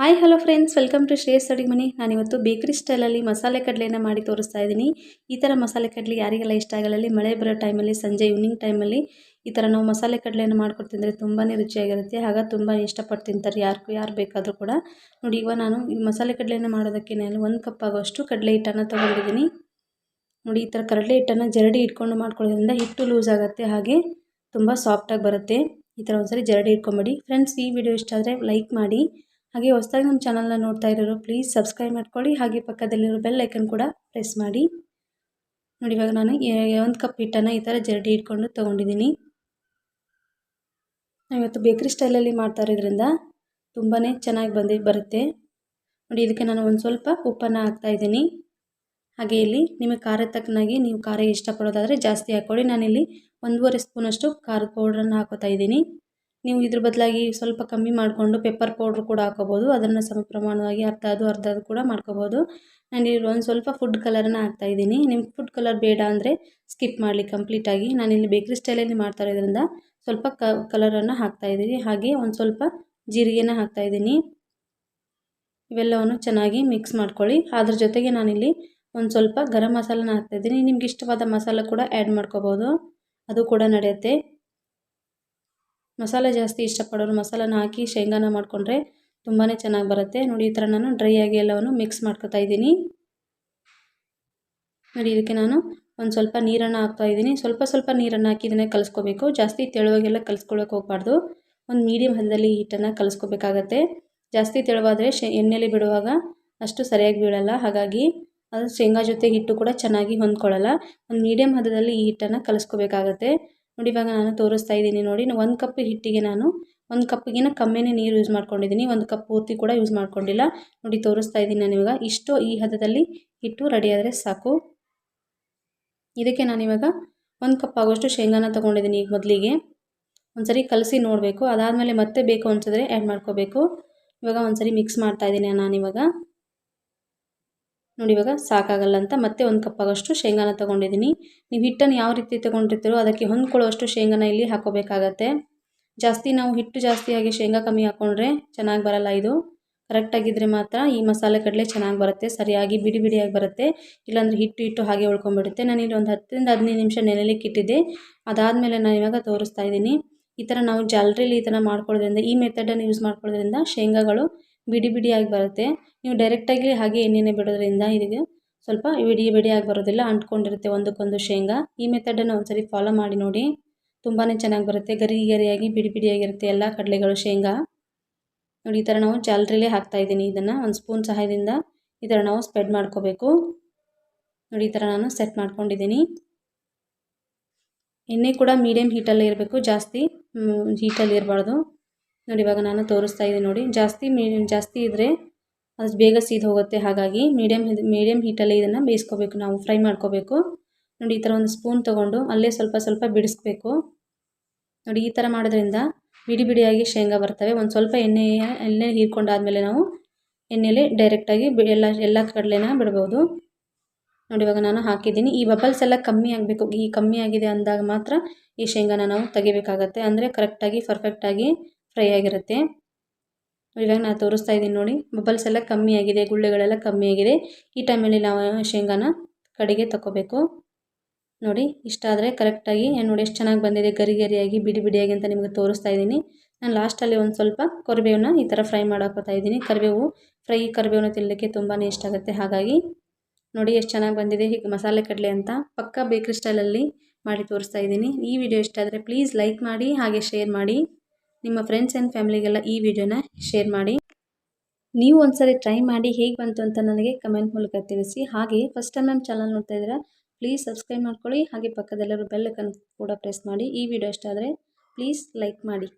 Hi hello friends, welcome to Shreyas ಅಡುಗೆ ಮನೆ. ನಾನಿವತ್ತು ಬೇಕರಿ ಸ್ಟೈಲಲ್ಲಿ ಮಸಾಲೆ ಕಡಲೆನ ಮಾಡಿ ತೋರಿಸ್ತಾ ಇದ್ದೀನಿ. ಈ ಥರ ಮಸಾಲೆ ಕಡಲೆ ಯಾರಿಗೆಲ್ಲ ಇಷ್ಟ ಆಗಲ್ಲ, ಮಳೆ ಬರೋ ಟೈಮಲ್ಲಿ, ಸಂಜೆ ಈವ್ನಿಂಗ್ ಟೈಮಲ್ಲಿ ಈ ಥರ ನಾವು ಮಸಾಲೆ ಕಡಲೆನ ಮಾಡ್ಕೊಡ್ತಿದ್ರೆ ತುಂಬಾ ರುಚಿಯಾಗಿರುತ್ತೆ. ಆಗ ತುಂಬ ಇಷ್ಟಪಟ್ಟು ತಿಂತಾರೆ ಯಾರು ಬೇಕಾದರೂ ಕೂಡ. ನೋಡಿ, ಇವಾಗ ನಾನು ಈ ಮಸಾಲೆ ಕಡಲೆನ ಮಾಡೋದಕ್ಕೆ ನಾನು 1 ಕಪ್ ಆಗೋಷ್ಟು ಕಡಲೆ ಹಿಟ್ಟನ್ನು ತೊಗೊಂಡಿದ್ದೀನಿ. ನೋಡಿ, ಈ ಥರ ಕಡಲೆ ಹಿಟ್ಟನ್ನು ಜರಡಿ ಇಟ್ಕೊಂಡು ಮಾಡ್ಕೊಳ್ಳೋದ್ರಿಂದ ಹಿಟ್ಟು ಲೂಸ್ ಆಗುತ್ತೆ, ಹಾಗೆ ತುಂಬ ಸಾಫ್ಟಾಗಿ ಬರುತ್ತೆ. ಈ ಥರ ಒಂದ್ಸರಿ ಜರಡಿ ಇಟ್ಕೊಂಬಿಡಿ. ಫ್ರೆಂಡ್ಸ್, ಈ ವಿಡಿಯೋ ಇಷ್ಟ ಆದರೆ ಲೈಕ್ ಮಾಡಿ, ಹಾಗೆ ಹೊಸದಾಗಿ ನಮ್ಮ ಚಾನಲ್ನ ನೋಡ್ತಾ ಇರೋರು ಪ್ಲೀಸ್ ಸಬ್ಸ್ಕ್ರೈಬ್ ಮಾಡ್ಕೊಳ್ಳಿ, ಹಾಗೆ ಪಕ್ಕದಲ್ಲಿರೋ ಬೆಲ್ ಐಕನ್ ಕೂಡ ಪ್ರೆಸ್ ಮಾಡಿ. ನೋಡಿ, ಇವಾಗ ನಾನು 1 ಕಪ್ ಹಿಟ್ಟನ್ನು ಈ ಥರ ಜರಡಿ ಇಟ್ಕೊಂಡು ತೊಗೊಂಡಿದ್ದೀನಿ. ಇವತ್ತು ಬೇಕರಿ ಸ್ಟೈಲಲ್ಲಿ ಮಾಡ್ತಾ ಇರೋದ್ರಿಂದ ತುಂಬಾ ಚೆನ್ನಾಗಿ ಬರುತ್ತೆ. ನೋಡಿ, ಇದಕ್ಕೆ ನಾನು ಒಂದು ಸ್ವಲ್ಪ ಉಪ್ಪನ್ನು ಹಾಕ್ತಾಯಿದ್ದೀನಿ. ಹಾಗೆ ಇಲ್ಲಿ ನಿಮಗೆ ಖಾರ ತಕ್ಕನಾಗಿ ನೀವು ಖಾರ ಇಷ್ಟಪಡೋದಾದರೆ ಜಾಸ್ತಿ ಹಾಕ್ಕೊಳ್ಳಿ. ನಾನಿಲ್ಲಿ 1.5 ಸ್ಪೂನಷ್ಟು ಖಾರದ ಪೌಡ್ರನ್ನು ಹಾಕೋತಾ ಇದ್ದೀನಿ. ನೀವು ಇದ್ರ ಬದಲಾಗಿ ಸ್ವಲ್ಪ ಕಮ್ಮಿ ಮಾಡಿಕೊಂಡು ಪೆಪ್ಪರ್ ಪೌಡ್ರ್ ಕೂಡ ಹಾಕೋಬೋದು. ಅದನ್ನು ಸಮ ಪ್ರಮಾಣವಾಗಿ ಅರ್ಧ ಕೂಡ ಮಾಡ್ಕೋಬೋದು. ನಾನಿಲ್ಲಿ ಒಂದು ಸ್ವಲ್ಪ ಫುಡ್ ಕಲರನ್ನು ಹಾಕ್ತಾಯಿದ್ದೀನಿ. ನಿಮ್ಗೆ ಫುಡ್ ಕಲರ್ ಬೇಡ ಅಂದರೆ ಸ್ಕಿಪ್ ಮಾಡಲಿ ಕಂಪ್ಲೀಟಾಗಿ. ನಾನಿಲ್ಲಿ ಬೇಕರಿ ಸ್ಟೈಲಲ್ಲಿ ಮಾಡ್ತಾ ಇರೋದ್ರಿಂದ ಸ್ವಲ್ಪ ಕಲರನ್ನು ಹಾಕ್ತಾಯಿದ್ದೀನಿ. ಹಾಗೆ ಒಂದು ಸ್ವಲ್ಪ ಜೀರಿಗೆನ ಹಾಕ್ತಾಯಿದ್ದೀನಿ. ಇವೆಲ್ಲವನ್ನು ಚೆನ್ನಾಗಿ ಮಿಕ್ಸ್ ಮಾಡ್ಕೊಳ್ಳಿ. ಅದ್ರ ಜೊತೆಗೆ ನಾನಿಲ್ಲಿ ಒಂದು ಸ್ವಲ್ಪ ಗರಂ ಮಸಾಲನ ಹಾಕ್ತಾಯಿದ್ದೀನಿ. ನಿಮ್ಗೆ ಇಷ್ಟವಾದ ಮಸಾಲ ಕೂಡ ಆ್ಯಡ್ ಮಾಡ್ಕೋಬೋದು, ಅದು ಕೂಡ ನಡೆಯುತ್ತೆ. ಮಸಾಲೆ ಜಾಸ್ತಿ ಇಷ್ಟಪಡೋರು ಮಸಾಲಾನ ಹಾಕಿ ಶೇಂಗಾನ ಮಾಡಿಕೊಂಡ್ರೆ ತುಂಬಾ ಚೆನ್ನಾಗಿ ಬರುತ್ತೆ. ನೋಡಿ, ಈ ಥರ ನಾನು ಡ್ರೈ ಆಗಿ ಎಲ್ಲವನ್ನು ಮಿಕ್ಸ್ ಮಾಡ್ಕೊತಾ ಇದ್ದೀನಿ. ನೋಡಿ, ಇದಕ್ಕೆ ನಾನು ಒಂದು ಸ್ವಲ್ಪ ನೀರನ್ನು ಹಾಕ್ತಾಯಿದ್ದೀನಿ. ಸ್ವಲ್ಪ ನೀರನ್ನು ಹಾಕಿ ಇದನ್ನೇ ಕಲಿಸ್ಕೋಬೇಕು. ಜಾಸ್ತಿ ತೆಳುವಾಗೆಲ್ಲ ಕಲಿಸ್ಕೊಳ್ಳೋಕೆ ಹೋಗಬಾರ್ದು. ಒಂದು ಮೀಡಿಯಮ್ ಹದದಲ್ಲಿ ಹಿಟ್ಟನ್ನು ಕಲಿಸ್ಕೋಬೇಕಾಗತ್ತೆ. ಜಾಸ್ತಿ ತೆಳುವಾದರೆ ಎಣ್ಣೆಲಿ ಬಿಡುವಾಗ ಅಷ್ಟು ಸರಿಯಾಗಿ ಬೀಳಲ್ಲ, ಹಾಗಾಗಿ ಅದು ಶೇಂಗಾ ಜೊತೆ ಹಿಟ್ಟು ಕೂಡ ಚೆನ್ನಾಗಿ ಹೊಂದ್ಕೊಳ್ಳಲ್ಲ. ಒಂದು ಮೀಡಿಯಮ್ ಹದದಲ್ಲಿ ಈ ಹಿಟ್ಟನ್ನು ಕಲಿಸ್ಕೋಬೇಕಾಗತ್ತೆ. ನೋಡಿ, ಇವಾಗ ನಾನು ತೋರಿಸ್ತಾ ಇದ್ದೀನಿ. ನೋಡಿ, 1 ಕಪ್ ಹಿಟ್ಟಿಗೆ ನಾನು 1 ಕಪ್ಗಿನ ಕಮ್ಮಿನೇ ನೀರು ಯೂಸ್ ಮಾಡ್ಕೊಂಡಿದ್ದೀನಿ. 1 ಕಪ್ ಪೂರ್ತಿ ಕೂಡ ಯೂಸ್ ಮಾಡ್ಕೊಂಡಿಲ್ಲ. ನೋಡಿ, ತೋರಿಸ್ತಾ ಇದ್ದೀನಿ ನಾನು ಇವಾಗ. ಇಷ್ಟು ಈ ಹದದಲ್ಲಿ ಹಿಟ್ಟು ರೆಡಿ ಆದರೆ ಸಾಕು. ಇದಕ್ಕೆ ನಾನಿವಾಗ 1 ಕಪ್ ಆಗೋಷ್ಟು ಶೇಂಗಾನ ತೊಗೊಂಡಿದ್ದೀನಿ. ಈಗ ಮೊದಲಿಗೆ ಒಂದ್ಸರಿ ಕಲಸಿ ನೋಡಬೇಕು. ಅದಾದಮೇಲೆ ಮತ್ತೆ ಬೇಕು ಅನ್ಸಿದ್ರೆ ಆ್ಯಡ್ ಮಾಡ್ಕೋಬೇಕು. ಇವಾಗ ಒಂದ್ಸರಿ ಮಿಕ್ಸ್ ಮಾಡ್ತಾ ಇದ್ದೀನಿ ನಾನಿವಾಗ. ನೋಡಿ, ಇವಾಗ ಸಾಕಾಗಲ್ಲ ಅಂತ ಮತ್ತೆ 1 ಕಪ್ ಆಗೋಷ್ಟು ಶೇಂಗಾನ ತೊಗೊಂಡಿದ್ದೀನಿ. ನೀವು ಹಿಟ್ಟನ್ನು ಯಾವ ರೀತಿ ತೊಗೊಂಡಿರ್ತೀರೋ ಅದಕ್ಕೆ ಹೊಂದ್ಕೊಳ್ಳೋಷ್ಟು ಶೇಂಗಾನ ಇಲ್ಲಿ ಹಾಕೋಬೇಕಾಗತ್ತೆ. ನಾವು ಹಿಟ್ಟು ಜಾಸ್ತಿ ಆಗಿ ಶೇಂಗಾ ಕಮ್ಮಿ ಹಾಕ್ಕೊಂಡ್ರೆ ಚೆನ್ನಾಗಿ ಬರಲ್ಲ. ಇದು ಕರೆಕ್ಟಾಗಿದ್ದರೆ ಮಾತ್ರ ಈ ಮಸಾಲೆ ಕಡಲೆ ಚೆನ್ನಾಗಿ ಬರುತ್ತೆ, ಸರಿಯಾಗಿ ಬಿಡಿ ಬಿಡಿಯಾಗಿ ಬರುತ್ತೆ. ಇಲ್ಲಾಂದರೆ ಹಿಟ್ಟು ಹಾಗೆ ಉಳ್ಕೊಂಡ್ಬಿಡುತ್ತೆ. ನಾನಿಲ್ಲಿ ಒಂದು 10 ರಿಂದ 15 ನಿಮಿಷ ನೆನೆಲಿಕ್ಕೆ ಇಟ್ಟಿದ್ದೆ. ಅದಾದಮೇಲೆ ನಾನು ಇವಾಗ ತೋರಿಸ್ತಾ ಇದ್ದೀನಿ. ಈ ಥರ ನಾವು ಜಾಲರಿಲಿ ಈ ಥರ ಮಾಡ್ಕೊಳ್ಳೋದ್ರಿಂದ, ಈ ಮೆಥಡನ್ನು ಯೂಸ್ ಮಾಡ್ಕೊಳ್ಳೋದ್ರಿಂದ ಶೇಂಗಾಗಳು ಬಿಡಿ ಬಿಡಿಯಾಗಿ ಬರುತ್ತೆ. ನೀವು ಡೈರೆಕ್ಟಾಗಿ ಹಾಗೆ ಎಣ್ಣೆನೇ ಬಿಡೋದ್ರಿಂದ ಇದಕ್ಕೆ ಸ್ವಲ್ಪ ಬಿಡಿಯಾಗಿ ಬರೋದಿಲ್ಲ, ಅಂಟ್ಕೊಂಡಿರುತ್ತೆ ಒಂದಕ್ಕೊಂದು ಶೇಂಗಾ. ಈ ಮೆಥಡನ್ನು ಒಂದ್ಸರಿ ಫಾಲೋ ಮಾಡಿ ನೋಡಿ, ತುಂಬಾ ಚೆನ್ನಾಗಿ ಬರುತ್ತೆ. ಗರಿಯಾಗಿ ಬಿಡಿಯಾಗಿರುತ್ತೆ ಎಲ್ಲ ಕಡಲೆಗಳು ಶೇಂಗಾ. ನೋಡಿ, ಈ ಥರ ನಾವು ಜಾಲರಿಲೇ ಹಾಕ್ತಾಯಿದ್ದೀನಿ. ಇದನ್ನು ಒಂದು ಸ್ಪೂನ್ ಸಹಾಯದಿಂದ ಈ ಥರ ನಾವು ಸ್ಪ್ರೆಡ್ ಮಾಡ್ಕೋಬೇಕು. ನೋಡಿ, ಈ ಥರ ನಾನು ಸೆಟ್ ಮಾಡ್ಕೊಂಡಿದ್ದೀನಿ. ಎಣ್ಣೆ ಕೂಡ ಮೀಡಿಯಮ್ ಹೀಟಲ್ಲೇ ಇರಬೇಕು, ಜಾಸ್ತಿ ಹೀಟಲ್ಲಿ ಇರಬಾರ್ದು. ನೋಡಿ, ಇವಾಗ ನಾನು ತೋರಿಸ್ತಾ ಇದ್ದೀನಿ. ನೋಡಿ, ಜಾಸ್ತಿ ಇದ್ದರೆ ಅದು ಬೇಗ ಸೀದ್ ಹೋಗುತ್ತೆ, ಹಾಗಾಗಿ ಮೀಡಿಯಮ್ ಹೀಟಲ್ಲಿ ಇದನ್ನು ಬೇಯಿಸ್ಕೋಬೇಕು, ನಾವು ಫ್ರೈ ಮಾಡ್ಕೋಬೇಕು. ನೋಡಿ, ಈ ಥರ ಒಂದು ಸ್ಪೂನ್ ತೊಗೊಂಡು ಅಲ್ಲೇ ಸ್ವಲ್ಪ ಬಿಡಿಸ್ಬೇಕು. ನೋಡಿ, ಈ ಥರ ಮಾಡೋದ್ರಿಂದ ಬಿಡಿಯಾಗಿ ಶೇಂಗಾ ಬರ್ತವೆ. ಒಂದು ಸ್ವಲ್ಪ ಎಣ್ಣೆ ಹೀರ್ಕೊಂಡಾದ್ಮೇಲೆ ನಾವು ಎಣ್ಣೆಲಿ ಡೈರೆಕ್ಟಾಗಿ ಎಲ್ಲ ಕಡಲೆನ ಬಿಡ್ಬೋದು. ನೋಡಿ, ಇವಾಗ ನಾನು ಹಾಕಿದ್ದೀನಿ. ಈ ಬಬಲ್ಸ್ ಎಲ್ಲ ಕಮ್ಮಿ ಆಗಬೇಕು. ಈ ಕಮ್ಮಿ ಆಗಿದೆ ಅಂದಾಗ ಮಾತ್ರ ಈ ಶೇಂಗಾನ ನಾವು ತೆಗಿಬೇಕಾಗತ್ತೆ, ಅಂದರೆ ಕರೆಕ್ಟಾಗಿ ಪರ್ಫೆಕ್ಟಾಗಿ ಫ್ರೈ ಆಗಿರುತ್ತೆ. ಇವಾಗ ನಾನು ತೋರಿಸ್ತಾ ಇದ್ದೀನಿ. ನೋಡಿ, ಬಬಲ್ಸ್ ಎಲ್ಲ ಕಮ್ಮಿ ಆಗಿದೆ, ಗುಳ್ಳೆಗಳೆಲ್ಲ ಕಮ್ಮಿ ಆಗಿದೆ. ಈ ಟೈಮಲ್ಲಿ ನಾವು ಶೇಂಗಾನ ಕಡೆಗೆ ತಗೋಬೇಕು. ನೋಡಿ, ಇಷ್ಟ ಆದರೆ ಕರೆಕ್ಟಾಗಿ ನೋಡಿ ಎಷ್ಟು ಚೆನ್ನಾಗಿ ಬಂದಿದೆ, ಗರಿಯಾಗಿ ಬಿಡಿಯಾಗಿ ಅಂತ ನಿಮಗೆ ತೋರಿಸ್ತಾ ಇದ್ದೀನಿ. ನಾನು ಲಾಸ್ಟಲ್ಲಿ ಒಂದು ಸ್ವಲ್ಪ ಕರಿಬೇವನ್ನ ಈ ಥರ ಫ್ರೈ ಹಾಕೋತಾ ಇದ್ದೀನಿ. ಕರಿಬೇವನ್ನ ತಿನ್ನಲಿಕ್ಕೆ ತುಂಬಾ ಇಷ್ಟ ಆಗುತ್ತೆ, ಹಾಗಾಗಿ ನೋಡಿ ಎಷ್ಟು ಚೆನ್ನಾಗಿ ಬಂದಿದೆ ಹೀಗೆ ಮಸಾಲೆ ಕಡಲೆ ಅಂತ. ಪಕ್ಕಾ ಬೇಕರಿ ಸ್ಟೈಲಲ್ಲಿ ಮಾಡಿ ತೋರಿಸ್ತಾ ಇದ್ದೀನಿ. ಈ ವಿಡಿಯೋ ಇಷ್ಟ ಆದರೆ ಪ್ಲೀಸ್ ಲೈಕ್ ಮಾಡಿ, ಹಾಗೆ ಶೇರ್ ಮಾಡಿ. ನಿಮ್ಮ ಫ್ರೆಂಡ್ಸ್ ಆ್ಯಂಡ್ ಫ್ಯಾಮಿಲಿಗೆಲ್ಲ ಈ ವಿಡಿಯೋನ ಶೇರ್ ಮಾಡಿ. ನೀವು ಒಂದ್ಸರಿ ಟ್ರೈ ಮಾಡಿ ಹೇಗೆ ಬಂತು ಅಂತ ನನಗೆ ಕಮೆಂಟ್ ಮೂಲಕ ತಿಳಿಸಿ. ಹಾಗೆ ಫಸ್ಟ್ ಟೈಮ್ ನಮ್ಮ ಚಾನಲ್ ನೋಡ್ತಾ ಇದ್ದೀರಾ ಪ್ಲೀಸ್ ಸಬ್ಸ್ಕ್ರೈಬ್ ಮಾಡ್ಕೊಳ್ಳಿ, ಹಾಗೆ ಪಕ್ಕದಲ್ಲಿರೋ ಬೆಲ್ ಐಕನ್ ಕೂಡ ಪ್ರೆಸ್ ಮಾಡಿ. ಈ ವಿಡಿಯೋ ಇಷ್ಟ ಆದರೆ ಪ್ಲೀಸ್ ಲೈಕ್ ಮಾಡಿ.